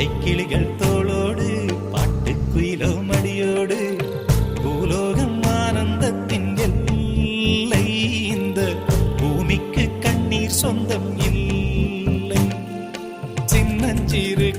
கிளிகள் தோளோடு பாட்டுக்குயிலோ மடியோடு பூலோகம் ஆனந்தத்தின் எல்லை. இந்த பூமிக்கு கண்ணீர் சொந்தம் இல்லை. சின்னஞ்சிறு